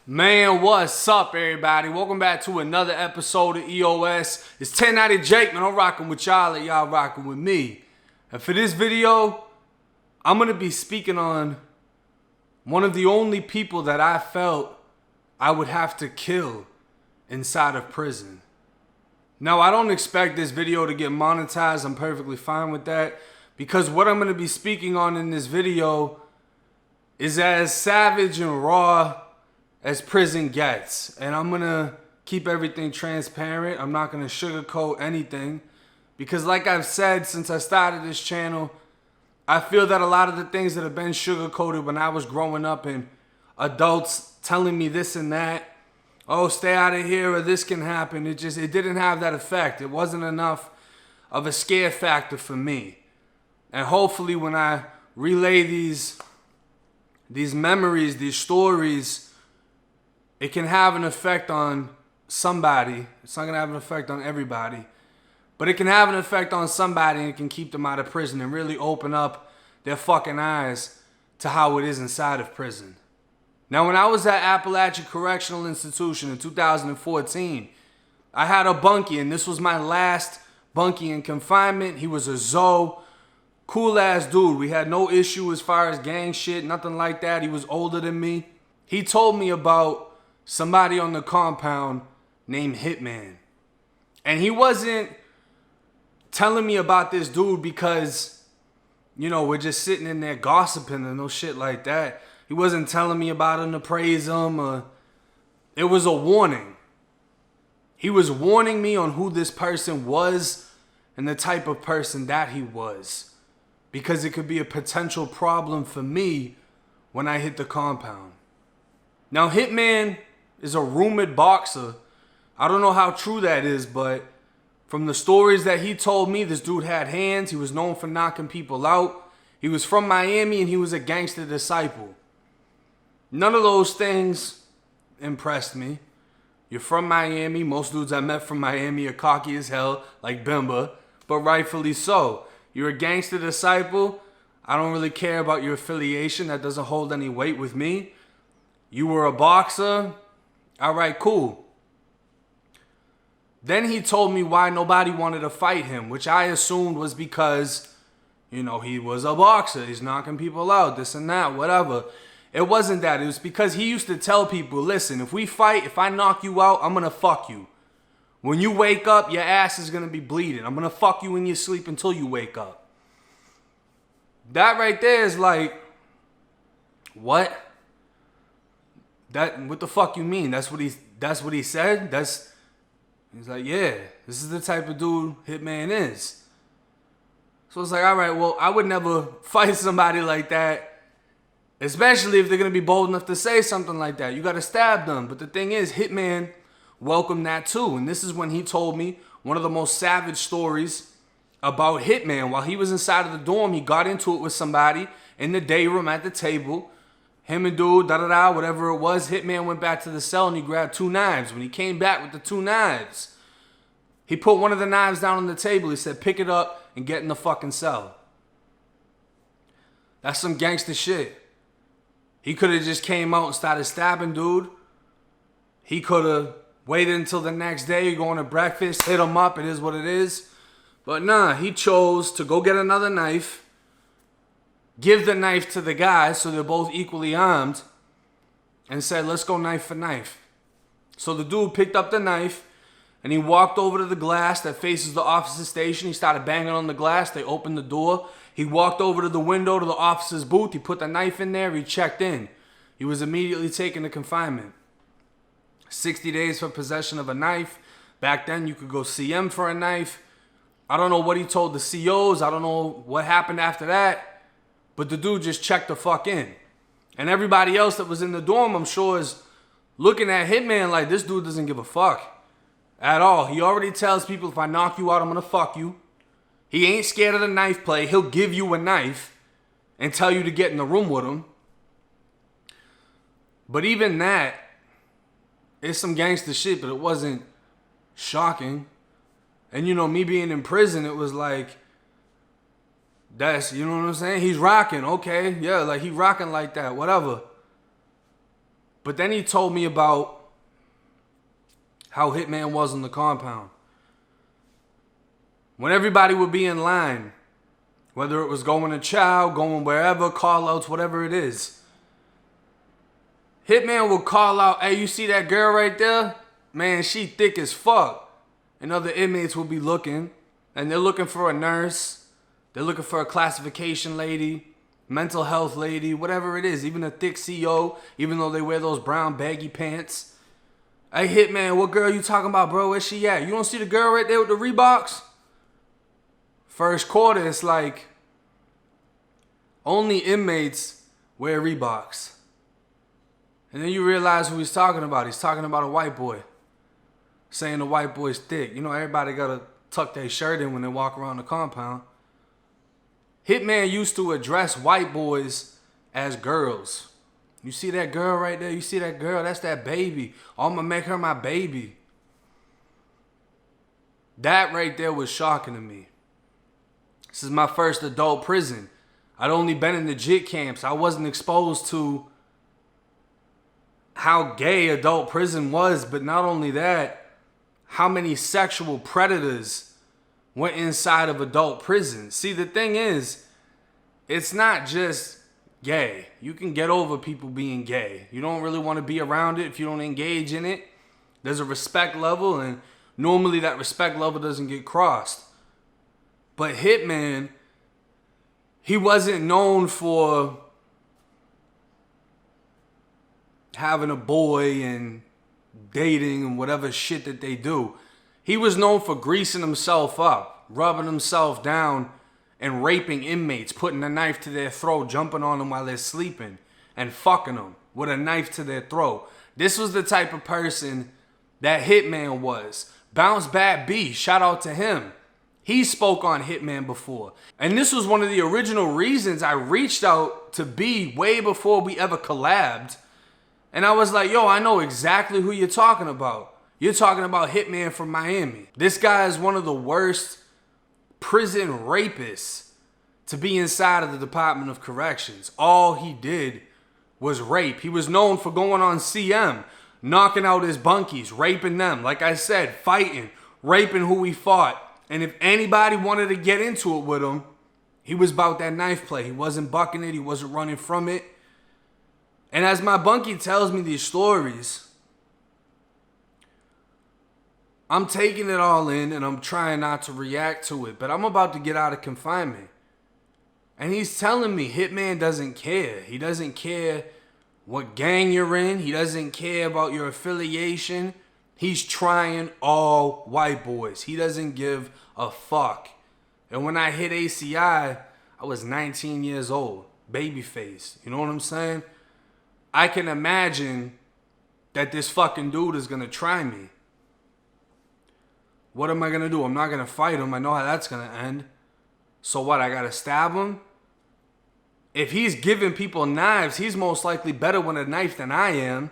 Man, what's up, everybody? Welcome back to another episode of EOS. It's 1090 Jake, man. I'm rocking with y'all and y'all rocking with me. And for this video, I'm going to be speaking on one of the only people that I felt I would have to kill inside of prison. Now, I don't expect this video to get monetized. I'm perfectly fine with that. Because what I'm going to be speaking on in this video is as savage and raw as prison gets. And I'm gonna keep everything transparent. I'm not gonna sugarcoat anything. Because like I've said since I started this channel, I feel that a lot of the things that have been sugarcoated when I was growing up and adults telling me this and that, oh, stay out of here or this can happen, it didn't have that effect. It wasn't enough of a scare factor for me. And hopefully when I relay these memories, these stories, it can have an effect on somebody. It's not going to have an effect on everybody. But it can have an effect on somebody and it can keep them out of prison and really open up their fucking eyes to how it is inside of prison. Now, when I was at Appalachian Correctional Institution in 2014, I had a bunkie, and this was my last bunkie in confinement. He was a Zoe, cool-ass dude. We had no issue as far as gang shit, nothing like that. He was older than me. He told me about somebody on the compound named Hitman. And he wasn't telling me about this dude because, you know, we're just sitting in there gossiping and no shit like that. He wasn't telling me about him to praise him. It was a warning. He was warning me on who this person was and the type of person that he was. Because it could be a potential problem for me when I hit the compound. Now, Hitman is a rumored boxer. I don't know how true that is, but from the stories that he told me, this dude had hands. He was known for knocking people out. He was from Miami and he was a gangster disciple. None of those things impressed me. You're from Miami. Most dudes I met from Miami are cocky as hell, like Bimba, but rightfully so. You're a gangster disciple. I don't really care about your affiliation. That doesn't hold any weight with me. You were a boxer. All right, cool. Then he told me why nobody wanted to fight him, which I assumed was because, you know, he was a boxer. He's knocking people out, this and that, whatever. It wasn't that. It was because he used to tell people, listen, if we fight, if I knock you out, I'm going to fuck you. When you wake up, your ass is going to be bleeding. I'm going to fuck you in your sleep until you wake up. That right there is like, what? What the fuck you mean? That's what he said? He's like, yeah, this is the type of dude Hitman is. So it's like, all right, well, I would never fight somebody like that, especially if they're going to be bold enough to say something like that. You got to stab them. But the thing is, Hitman welcomed that too. And this is when he told me one of the most savage stories about Hitman. While he was inside of the dorm, he got into it with somebody in the day room at the table. Him and dude, whatever it was. Hitman went back to the cell and he grabbed 2 knives. When he came back with the 2 knives, he put one of the knives down on the table. He said, pick it up and get in the fucking cell. That's some gangster shit. He could have just came out and started stabbing dude. He could have waited until the next day, going to breakfast, hit him up, it is what it is. But nah, he chose to go get another knife, give the knife to the guy so they're both equally armed, and said, let's go knife for knife. So the dude picked up the knife and he walked over to the glass that faces the officer's station. He started banging on the glass. They opened the door. He walked over to the window to the officer's booth. He put the knife in there. He checked in. He was immediately taken to confinement. 60 days for possession of a knife. Back then, you could go CM for a knife. I don't know what he told the COs. I don't know what happened after that. But the dude just checked the fuck in. And everybody else that was in the dorm, I'm sure, is looking at Hitman like this dude doesn't give a fuck at all. He already tells people, if I knock you out, I'm going to fuck you. He ain't scared of the knife play. He'll give you a knife and tell you to get in the room with him. But even that, it's some gangster shit, but it wasn't shocking. And, you know, me being in prison, it was like, that's, you know what I'm saying? He's rocking, okay. Yeah, like he rocking like that, whatever. But then he told me about how Hitman was on the compound. When everybody would be in line, whether it was going to chow, going wherever, call outs, whatever it is, Hitman would call out, hey, you see that girl right there? Man, she thick as fuck. And other inmates will be looking, and they're looking for a nurse. They're looking for a classification lady, mental health lady, whatever it is. Even a thick CO, even though they wear those brown baggy pants. Hey, Hitman, what girl you talking about, bro? Where's she at? You don't see the girl right there with the Reeboks? First quarter, it's like only inmates wear Reeboks. And then you realize who he's talking about. He's talking about a white boy. Saying the white boy's thick. You know, everybody got to tuck their shirt in when they walk around the compound. Hitman used to address white boys as girls. You see that girl right there? You see that girl? That's that baby. Oh, I'm going to make her my baby. That right there was shocking to me. This is my first adult prison. I'd only been in the JIT camps. I wasn't exposed to how gay adult prison was, but not only that, how many sexual predators went inside of adult prison. See, the thing is, it's not just gay. You can get over people being gay. You don't really want to be around it if you don't engage in it. There's a respect level, and normally that respect level doesn't get crossed. But Hitman, he wasn't known for having a boy and dating and whatever shit that they do. He was known for greasing himself up, rubbing himself down, and raping inmates, putting a knife to their throat, jumping on them while they're sleeping, and fucking them with a knife to their throat. This was the type of person that Hitman was. Bounce Back B, shout out to him. He spoke on Hitman before. And this was one of the original reasons I reached out to B way before we ever collabed. And I was like, yo, I know exactly who you're talking about. You're talking about Hitman from Miami. This guy is one of the worst prison rapists to be inside of the Department of Corrections. All he did was rape. He was known for going on CM, knocking out his bunkies, raping them. Like I said, fighting, raping who he fought. And if anybody wanted to get into it with him, he was about that knife play. He wasn't bucking it. He wasn't running from it. And as my bunkie tells me these stories, I'm taking it all in and I'm trying not to react to it. But I'm about to get out of confinement. And he's telling me Hitman doesn't care. He doesn't care what gang you're in. He doesn't care about your affiliation. He's trying all white boys. He doesn't give a fuck. And when I hit ACI, I was 19 years old. Babyface. You know what I'm saying? I can imagine that this fucking dude is going to try me. What am I going to do? I'm not going to fight him. I know how that's going to end. So what? I got to stab him? If he's giving people knives, he's most likely better with a knife than I am.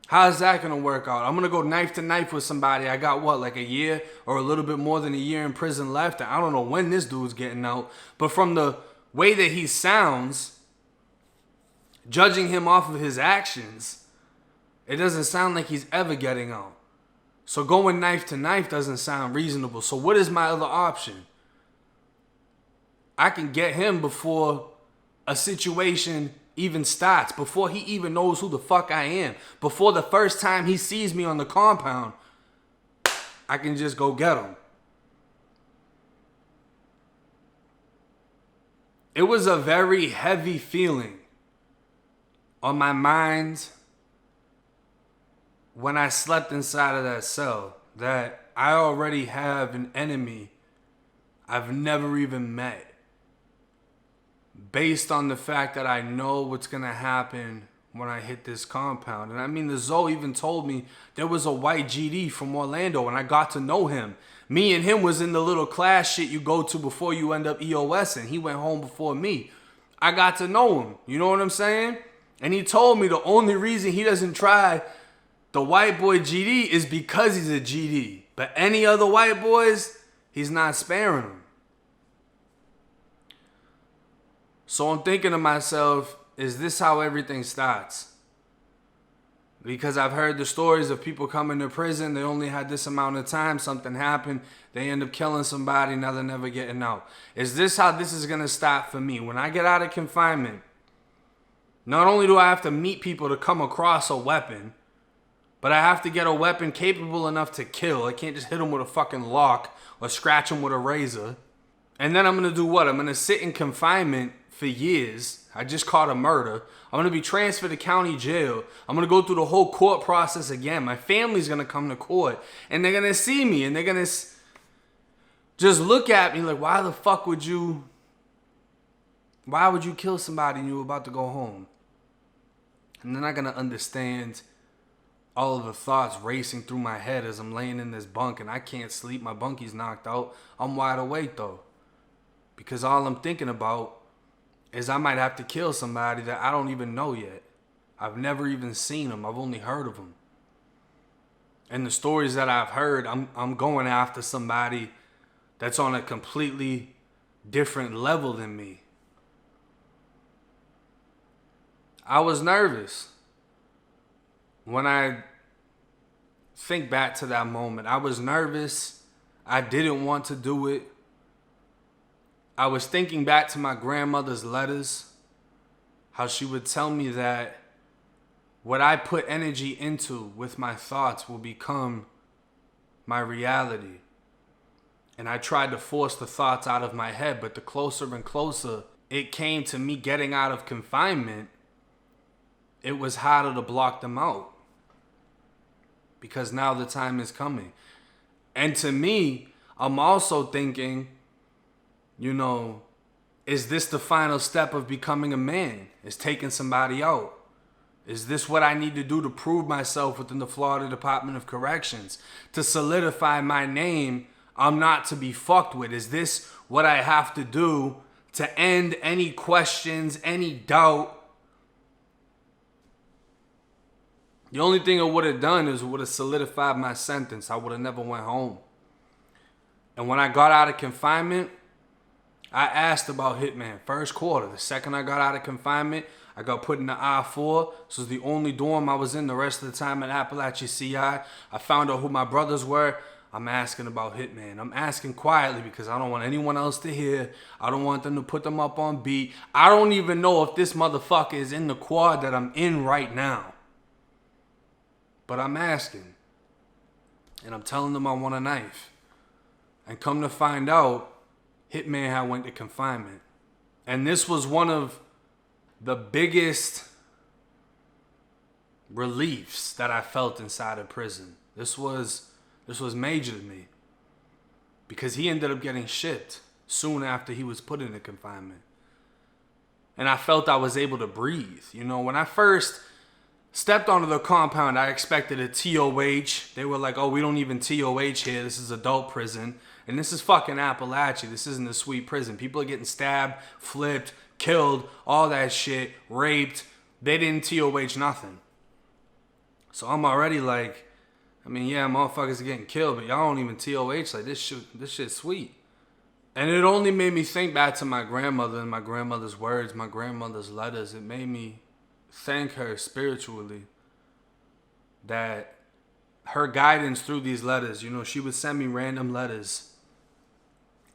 How's that going to work out? I'm going to go knife to knife with somebody. I got what, like a year or a little bit more than a year in prison left. I don't know when this dude's getting out. But from the way that he sounds, judging him off of his actions, it doesn't sound like he's ever getting out. So going knife to knife doesn't sound reasonable. So what is my other option? I can get him before a situation even starts, before he even knows who the fuck I am, before the first time he sees me on the compound. I can just go get him. It was a very heavy feeling on my mind when I slept inside of that cell that I already have an enemy I've never even met, based on the fact that I know what's going to happen when I hit this compound. And I mean, the Zoe even told me there was a white GD from Orlando, and I got to know him. Me and him was in the little class shit you go to before you end up EOS, and he went home before me. I got to know him. You know what I'm saying? And he told me the only reason he doesn't try the white boy GD is because he's a GD. But any other white boys, he's not sparing them. So I'm thinking to myself, is this how everything starts? Because I've heard the stories of people coming to prison, they only had this amount of time, something happened, they end up killing somebody, now they're never getting out. Is this how this is going to stop for me? When I get out of confinement, not only do I have to meet people to come across a weapon, but I have to get a weapon capable enough to kill. I can't just hit them with a fucking lock or scratch them with a razor. And then I'm going to do what? I'm going to sit in confinement for years. I just caught a murder. I'm going to be transferred to county jail. I'm going to go through the whole court process again. My family's going to come to court. And they're going to see me. And they're going to just look at me like, why the fuck would you... Why would you kill somebody and you were about to go home? And they're not going to understand all of the thoughts racing through my head as I'm laying in this bunk and I can't sleep. My bunky's knocked out. I'm wide awake though. Because all I'm thinking about is I might have to kill somebody that I don't even know yet. I've never even seen them. I've only heard of them. And the stories that I've heard, I'm going after somebody that's on a completely different level than me. I was nervous. When I think back to that moment, I was nervous. I didn't want to do it. I was thinking back to my grandmother's letters, how she would tell me that what I put energy into with my thoughts will become my reality. And I tried to force the thoughts out of my head, but the closer and closer it came to me getting out of confinement, it was harder to block them out. Because now the time is coming. And to me, I'm also thinking, you know, is this the final step of becoming a man? Is taking somebody out? Is this what I need to do to prove myself within the Florida Department of Corrections? To solidify my name, I'm not to be fucked with. Is this what I have to do to end any questions, any doubt? The only thing I would have done is would have solidified my sentence. I would have never went home. And when I got out of confinement, I asked about Hitman. First quarter. The second I got out of confinement, I got put in the I-4. This was the only dorm I was in the rest of the time at Appalachia CI. I found out who my brothers were. I'm asking about Hitman. I'm asking quietly because I don't want anyone else to hear. I don't want them to put them up on beat. I don't even know if this motherfucker is in the quad that I'm in right now. But I'm asking. And I'm telling them I want a knife. And come to find out, Hitman had went to confinement. And this was one of the biggest reliefs that I felt inside of prison. This was major to me. Because he ended up getting shipped soon after he was put into confinement. And I felt I was able to breathe. You know, when I first stepped onto the compound, I expected a TOH. They were like, oh, we don't even TOH here. This is adult prison. And this is fucking Appalachia. This isn't a sweet prison. People are getting stabbed, flipped, killed, all that shit, raped. They didn't TOH nothing. So I'm already like, I mean, yeah, motherfuckers are getting killed, but y'all don't even TOH. Like, this shit's sweet. And it only made me think back to my grandmother and my grandmother's words, my grandmother's letters. It made me thank her spiritually that her guidance through these letters, you know, she would send me random letters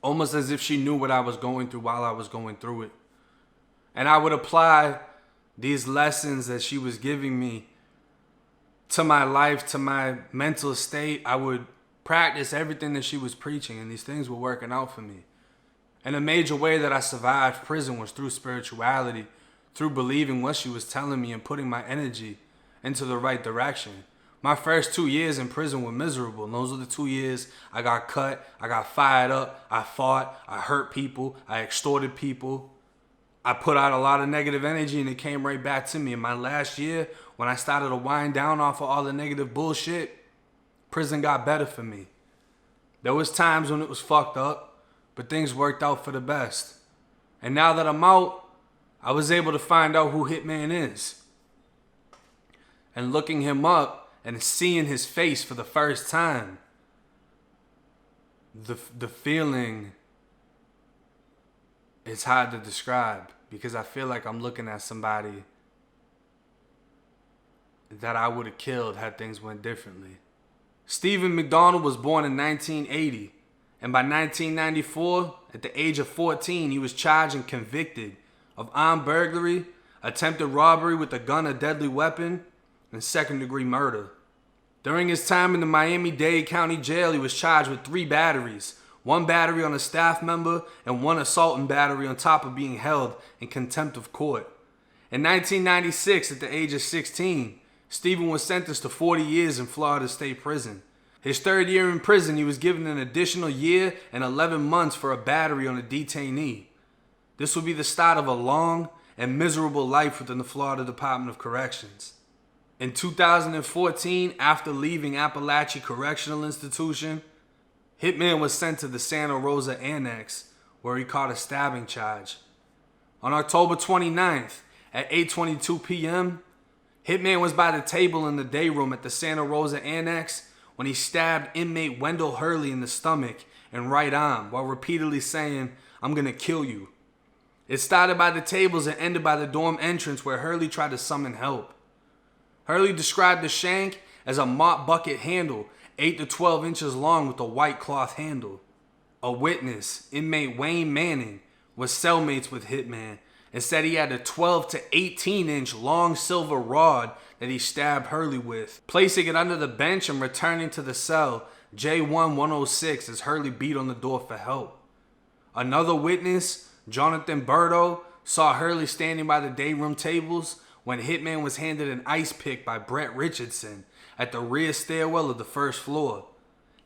almost as if she knew what I was going through while I was going through it. And I would apply these lessons that she was giving me to my life, to my mental state. I would practice everything that she was preaching, and these things were working out for me. And a major way that I survived prison was through spirituality, through believing what she was telling me and putting my energy into the right direction. My first 2 years in prison were miserable. And those were the 2 years I got cut, I got fired up, I fought, I hurt people, I extorted people. I put out a lot of negative energy and it came right back to me. In my last year, when I started to wind down off of all the negative bullshit, prison got better for me. There was times when it was fucked up, but things worked out for the best. And now that I'm out, I was able to find out who Hitman is. And looking him up and seeing his face for the first time, the feeling is hard to describe because I feel like I'm looking at somebody that I would have killed had things went differently. Stephen McDonald was born in 1980, and by 1994, at the age of 14, he was charged and convicted of armed burglary, attempted robbery with a gun or deadly weapon, and second-degree murder. During his time in the Miami-Dade County Jail, he was charged with 3 batteries, 1 battery on a staff member, and 1 assault and battery on top of being held in contempt of court. In 1996, at the age of 16, Stephen was sentenced to 40 years in Florida State Prison. His 3rd year in prison, he was given an additional year and 11 months for a battery on a detainee. This would be the start of a long and miserable life within the Florida Department of Corrections. In 2014, after leaving Appalachia Correctional Institution, Hitman was sent to the Santa Rosa Annex, where he caught a stabbing charge. On October 29th, at 8:22 p.m., Hitman was by the table in the day room at the Santa Rosa Annex when he stabbed inmate Wendell Hurley in the stomach and right arm while repeatedly saying, "I'm gonna kill you." It started by the tables and ended by the dorm entrance where Hurley tried to summon help. Hurley described the shank as a mop bucket handle, 8 to 12 inches long with a white cloth handle. A witness, inmate Wayne Manning, was cellmates with Hitman and said he had a 12 to 18 inch long silver rod that he stabbed Hurley with, placing it under the bench and returning to the cell J1106 as Hurley beat on the door for help. Another witness, Jonathan Berto, saw Hurley standing by the day room tables when Hitman was handed an ice pick by Brett Richardson at the rear stairwell of the first floor.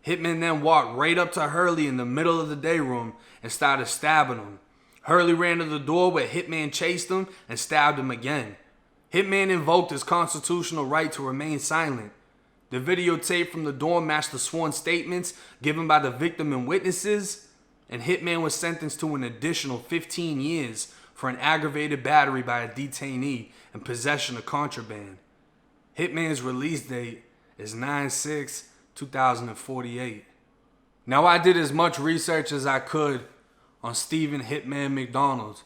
Hitman then walked right up to Hurley in the middle of the day room and started stabbing him. Hurley ran to the door where Hitman chased him and stabbed him again. Hitman invoked his constitutional right to remain silent. The videotape from the dorm matched the sworn statements given by the victim and witnesses, and Hitman was sentenced to an additional 15 years for an aggravated battery by a detainee and possession of contraband. Hitman's release date is 9/6/2048. Now, I did as much research as I could on Stephen Hitman McDonald.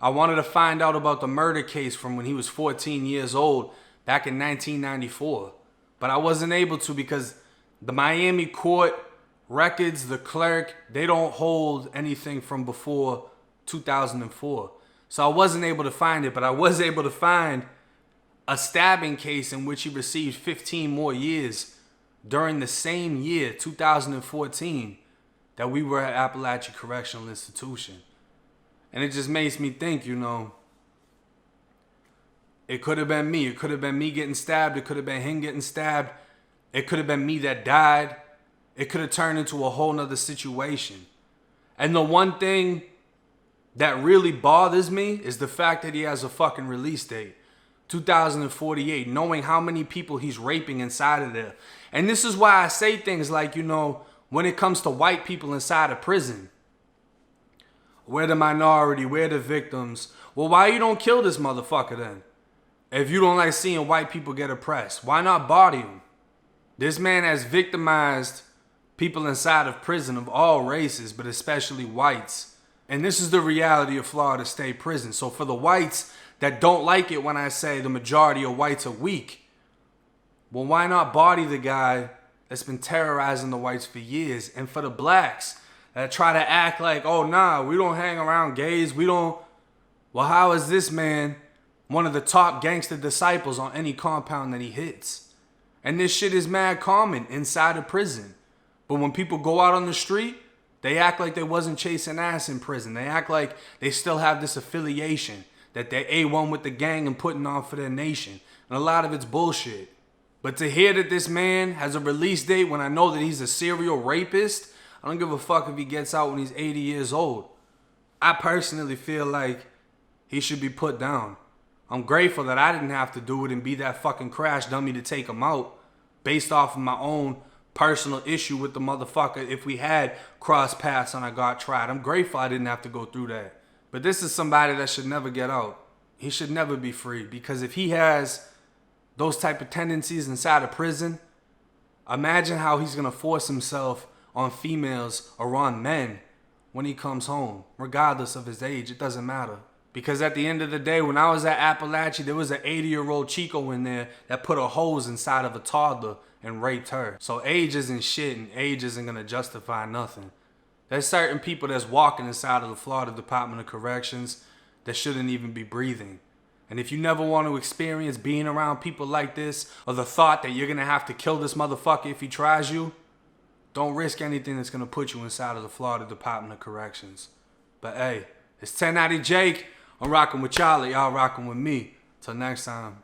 I wanted to find out about the murder case from when he was 14 years old back in 1994. But I wasn't able to because the Miami court records, the clerk, they don't hold anything from before 2004. So I wasn't able to find it, but I was able to find a stabbing case in which he received 15 more years during the same year, 2014, that we were at Appalachia Correctional Institution. And it just makes me think, it could have been me. It could have been me getting stabbed. It could have been him getting stabbed. It could have been me that died. It could have turned into a whole nother situation. And the one thing that really bothers me is the fact that he has a fucking release date. 2048, knowing how many people he's raping inside of there. And this is why I say things like, when it comes to white people inside of prison, we're the minority, we're the victims. Well, why you don't kill this motherfucker then? If you don't like seeing white people get oppressed, why not body him? This man has victimized people inside of prison of all races, but especially whites. And this is the reality of Florida State Prison. So for the whites that don't like it when I say the majority of whites are weak, well, why not body the guy that's been terrorizing the whites for years? And for the blacks that try to act like, oh, nah, we don't hang around gays. Well, how is this man one of the top gangster disciples on any compound that he hits? And this shit is mad common inside of prison. But when people go out on the street, they act like they wasn't chasing ass in prison. They act like they still have this affiliation, that they're A1 with the gang and putting on for their nation. And a lot of it's bullshit. But to hear that this man has a release date when I know that he's a serial rapist, I don't give a fuck if he gets out when he's 80 years old. I personally feel like he should be put down. I'm grateful that I didn't have to do it and be that fucking crash dummy to take him out based off of my own personal issue with the motherfucker if we had crossed paths and I got tried. I'm grateful I didn't have to go through that. But this is somebody that should never get out. He should never be free, because if he has those type of tendencies inside of prison, imagine how he's going to force himself on females or on men when he comes home, regardless of his age. It doesn't matter. Because at the end of the day, when I was at Appalachia, there was an 80-year-old Chico in there that put a hose inside of a toddler and raped her. So age isn't shit, and age isn't gonna justify nothing. There's certain people that's walking inside of the Florida Department of Corrections that shouldn't even be breathing. And if you never want to experience being around people like this, or the thought that you're gonna have to kill this motherfucker if he tries you, don't risk anything that's gonna put you inside of the Florida Department of Corrections. But hey, it's 1090 Jake. I'm rocking with y'all rocking with me. Till next time.